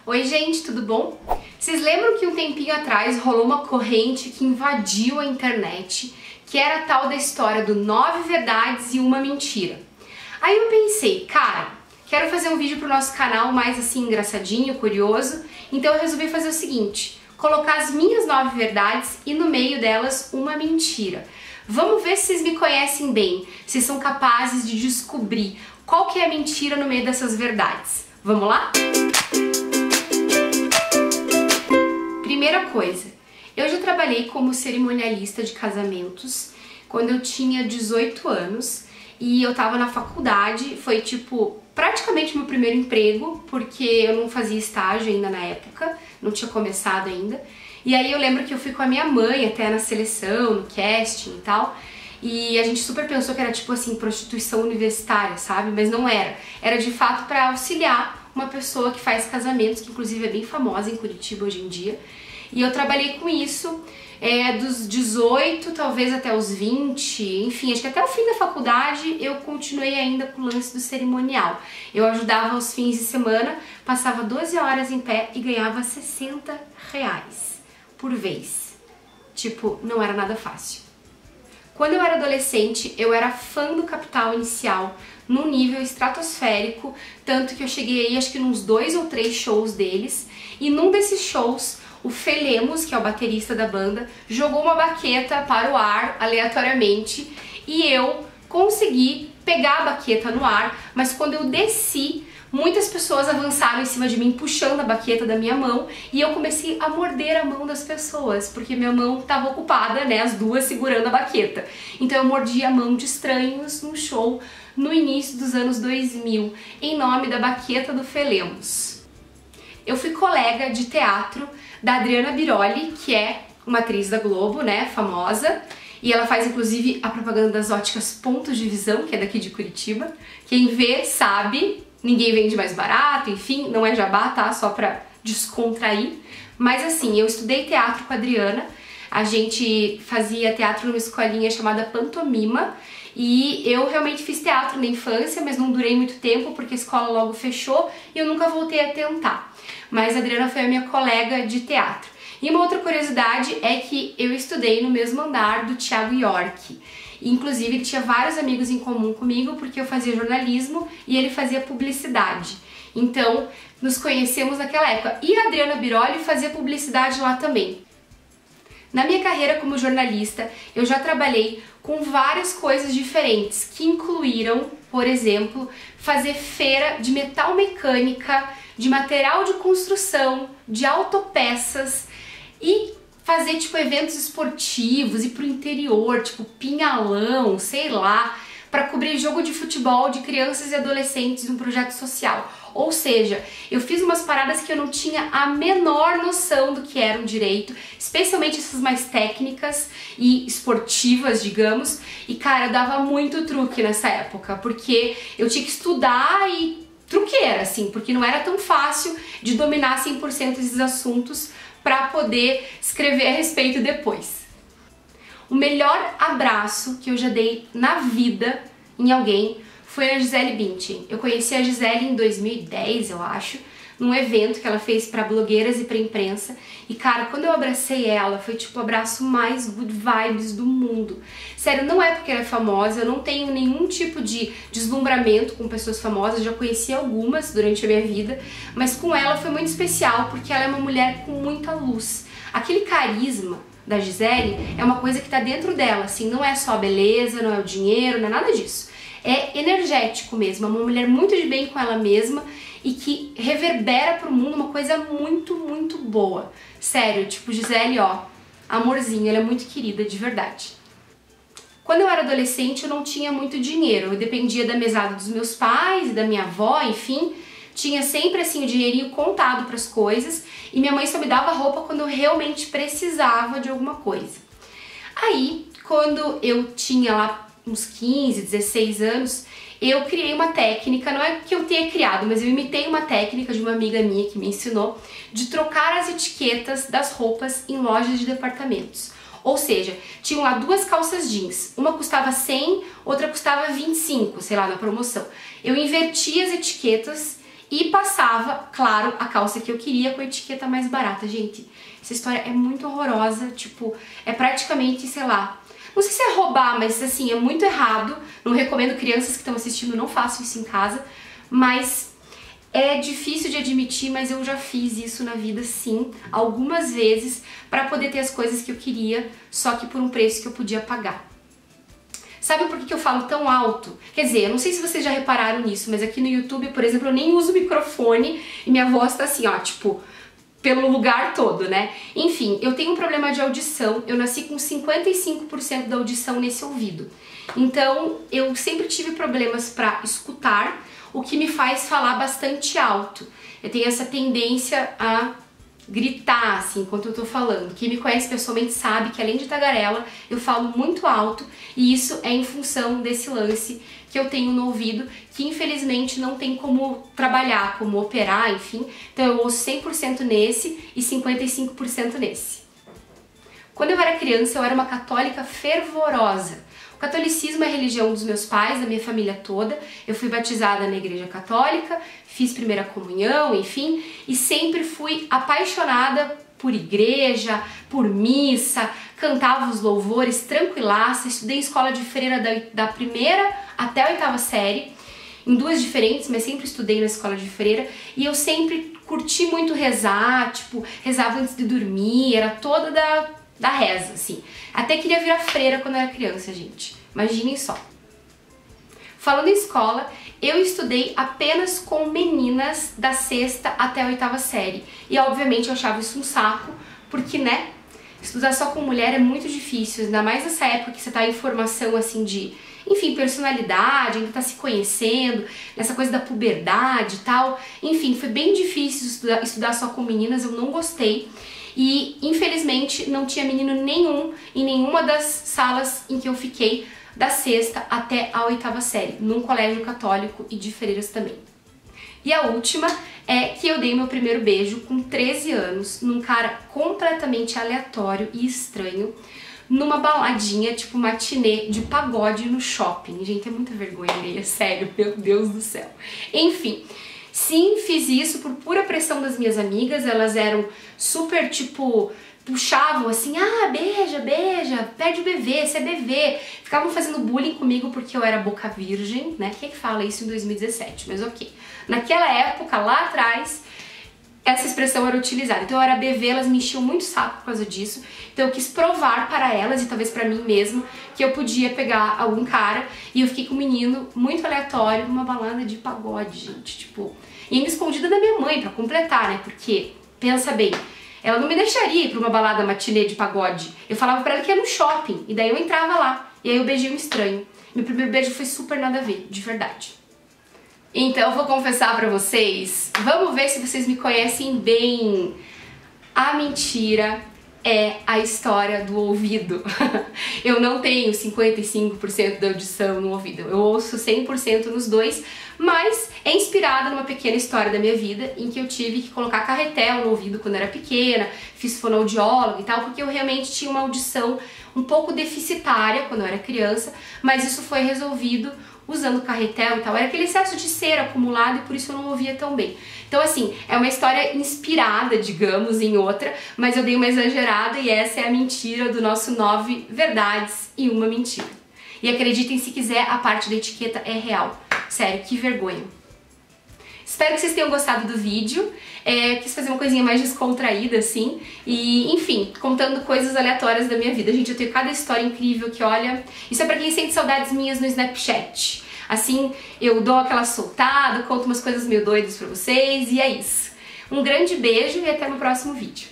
Oi gente, tudo bom? Vocês lembram que um tempinho atrás rolou uma corrente que invadiu a internet, que era a tal da história do 9 verdades e uma mentira? Aí eu pensei, cara, quero fazer um vídeo pro nosso canal mais assim engraçadinho, curioso, então eu resolvi fazer o seguinte, colocar as minhas 9 verdades e no meio delas uma mentira. Vamos ver se vocês me conhecem bem, se são capazes de descobrir qual que é a mentira no meio dessas verdades. Vamos lá? Primeira coisa, eu já trabalhei como cerimonialista de casamentos quando eu tinha 18 anos e eu tava na faculdade, foi tipo praticamente meu primeiro emprego, porque eu não fazia estágio ainda na época, não tinha começado ainda. E aí eu lembro que eu fui com a minha mãe até na seleção, no casting e tal, e a gente super pensou que era tipo assim, prostituição universitária, sabe? Mas não era. Era de fato para auxiliar uma pessoa que faz casamentos, que inclusive é bem famosa em Curitiba hoje em dia. E eu trabalhei com isso dos 18, talvez até os 20, enfim, acho que até o fim da faculdade eu continuei ainda com o lance do cerimonial. Eu ajudava aos fins de semana, passava 12 horas em pé e ganhava 60 reais por vez. Tipo, não era nada fácil. Quando eu era adolescente, eu era fã do Capital Inicial, num nível estratosférico, tanto que eu cheguei aí acho que nos 2 ou 3 shows deles, e num desses shows, o Fê Lemos, que é o baterista da banda, jogou uma baqueta para o ar, aleatoriamente, e eu consegui pegar a baqueta no ar, mas quando eu desci, muitas pessoas avançaram em cima de mim, puxando a baqueta da minha mão, e eu comecei a morder a mão das pessoas, porque minha mão estava ocupada, né, as duas segurando a baqueta. Então eu mordi a mão de estranhos num show no início dos anos 2000, em nome da baqueta do Fê Lemos. Eu fui colega de teatro da Adriana Biroli, que é uma atriz da Globo, né, famosa, e ela faz inclusive a propaganda das óticas Pontos de Visão, que é daqui de Curitiba. Quem vê sabe, ninguém vende mais barato, enfim, não é jabá, tá? Só pra descontrair. Mas assim, eu estudei teatro com a Adriana, a gente fazia teatro numa escolinha chamada Pantomima, e eu realmente fiz teatro na infância, mas não durei muito tempo porque a escola logo fechou e eu nunca voltei a tentar. Mas a Adriana foi a minha colega de teatro. E uma outra curiosidade é que eu estudei no mesmo andar do Thiago York. Inclusive ele tinha vários amigos em comum comigo porque eu fazia jornalismo e ele fazia publicidade. Então nos conhecemos naquela época. E a Adriana Biroli fazia publicidade lá também. Na minha carreira como jornalista, eu já trabalhei com várias coisas diferentes, que incluíram, por exemplo, fazer feira de metal mecânica, de material de construção, de autopeças e fazer tipo eventos esportivos e pro interior, tipo Pinhalão, sei lá, para cobrir jogo de futebol de crianças e adolescentes em um projeto social. Ou seja, eu fiz umas paradas que eu não tinha a menor noção do que eram direito, especialmente essas mais técnicas e esportivas, digamos, e cara, eu dava muito truque nessa época, porque eu tinha que estudar e truqueira, assim, porque não era tão fácil de dominar 100% esses assuntos para poder escrever a respeito depois. O melhor abraço que eu já dei na vida em alguém foi a Gisele Bündchen. Eu conheci a Gisele em 2010, eu acho, num evento que ela fez para blogueiras e para imprensa. E cara, quando eu abracei ela, foi tipo o abraço mais good vibes do mundo. Sério, não é porque ela é famosa, eu não tenho nenhum tipo de deslumbramento com pessoas famosas, já conheci algumas durante a minha vida, mas com ela foi muito especial porque ela é uma mulher com muita luz. Aquele carisma da Gisele é uma coisa que tá dentro dela, assim, não é só a beleza, não é o dinheiro, não é nada disso. É energético mesmo, é uma mulher muito de bem com ela mesma e que reverbera pro mundo uma coisa muito, muito boa. Sério, tipo, Gisele, ó, amorzinho, ela é muito querida, de verdade. Quando eu era adolescente, eu não tinha muito dinheiro, eu dependia da mesada dos meus pais e da minha avó, enfim, tinha sempre assim o dinheirinho contado para as coisas e minha mãe só me dava roupa quando eu realmente precisava de alguma coisa. Aí, quando eu tinha lá uns 15, 16 anos, eu criei uma técnica, não é que eu tenha criado, mas eu imitei uma técnica de uma amiga minha que me ensinou, de trocar as etiquetas das roupas em lojas de departamentos. Ou seja, tinham lá 2 calças jeans, uma custava 100, outra custava 25, sei lá, na promoção. Eu invertia as etiquetas e passava, claro, a calça que eu queria com a etiqueta mais barata. Gente, essa história é muito horrorosa, tipo, é praticamente, sei lá, não sei se é roubar, mas assim, é muito errado. Não recomendo crianças que estão assistindo, não façam isso em casa, mas é difícil de admitir, mas eu já fiz isso na vida sim, algumas vezes, para poder ter as coisas que eu queria, só que por um preço que eu podia pagar. Sabe por que eu falo tão alto? Quer dizer, eu não sei se vocês já repararam nisso, mas aqui no YouTube, por exemplo, eu nem uso microfone e minha voz tá assim, ó, tipo, pelo lugar todo, né? Enfim, eu tenho um problema de audição, eu nasci com 55% da audição nesse ouvido. Então, eu sempre tive problemas para escutar, o que me faz falar bastante alto. Eu tenho essa tendência a gritar, assim, enquanto eu tô falando. Quem me conhece pessoalmente sabe que, além de tagarela, eu falo muito alto, e isso é em função desse lance que eu tenho no ouvido, que infelizmente não tem como trabalhar, como operar, enfim. Então eu ouço 100% nesse e 55% nesse. Quando eu era criança, eu era uma católica fervorosa. O catolicismo é a religião dos meus pais, da minha família toda. Eu fui batizada na igreja católica, fiz primeira comunhão, enfim, e sempre fui apaixonada por igreja, por missa, cantava os louvores tranquilaça, estudei em escola de freira da primeira até a oitava série, em duas diferentes, mas sempre estudei na escola de freira, e eu sempre curti muito rezar, tipo, rezava antes de dormir, era toda da reza, assim. Até queria virar freira quando eu era criança, gente. Imaginem só. Falando em escola, eu estudei apenas com meninas da sexta até a oitava série. E obviamente eu achava isso um saco, porque, né, estudar só com mulher é muito difícil, ainda mais nessa época que você tá em formação, assim, de, enfim, personalidade, ainda tá se conhecendo, nessa coisa da puberdade e tal. Enfim, foi bem difícil estudar só com meninas, eu não gostei. E, infelizmente, não tinha menino nenhum em nenhuma das salas em que eu fiquei, da sexta até a oitava série, num colégio católico e de freiras também. E a última é que eu dei meu primeiro beijo com 13 anos, num cara completamente aleatório e estranho, numa baladinha, tipo matinê de pagode no shopping. Gente, é muita vergonha alheia, sério, meu Deus do céu. Enfim, sim, fiz isso por pura pressão das minhas amigas, elas eram super, tipo, puxavam assim, ah, beija, beija, pede o bebê, você é bebê. Ficavam fazendo bullying comigo porque eu era boca virgem, né? Quem é que fala isso em 2017? Mas ok. Naquela época, lá atrás, essa expressão era utilizada. Então eu era bebê, elas me enchiam muito o saco por causa disso. Então eu quis provar para elas, e talvez para mim mesmo, que eu podia pegar algum cara. E eu fiquei com um menino muito aleatório numa balada de pagode, gente. Tipo, indo escondida da minha mãe pra completar, né? Porque, pensa bem, ela não me deixaria ir pra uma balada matinê de pagode. Eu falava pra ela que ia no shopping, e daí eu entrava lá, e aí eu beijei um estranho. Meu primeiro beijo foi super nada a ver, de verdade. Então eu vou confessar pra vocês, vamos ver se vocês me conhecem bem. A mentira é a história do ouvido. Eu não tenho 55% da audição no ouvido, eu ouço 100% nos dois, mas é inspirada numa pequena história da minha vida em que eu tive que colocar carretel no ouvido quando era pequena, fiz fonoaudióloga e tal, porque eu realmente tinha uma audição um pouco deficitária quando eu era criança, mas isso foi resolvido usando carretel e tal. Era aquele excesso de cera acumulado e por isso eu não ouvia tão bem. Então, assim, é uma história inspirada, digamos, em outra, mas eu dei uma exagerada e essa é a mentira do nosso 9 verdades e uma mentira. E acreditem se quiser, a parte da etiqueta é real. Sério, que vergonha. Espero que vocês tenham gostado do vídeo. Quis fazer uma coisinha mais descontraída, assim. E, enfim, contando coisas aleatórias da minha vida. Gente, eu tenho cada história incrível que, olha... Isso é pra quem sente saudades minhas no Snapchat. Assim, eu dou aquela soltada, conto umas coisas meio doidas pra vocês e é isso. Um grande beijo e até no próximo vídeo.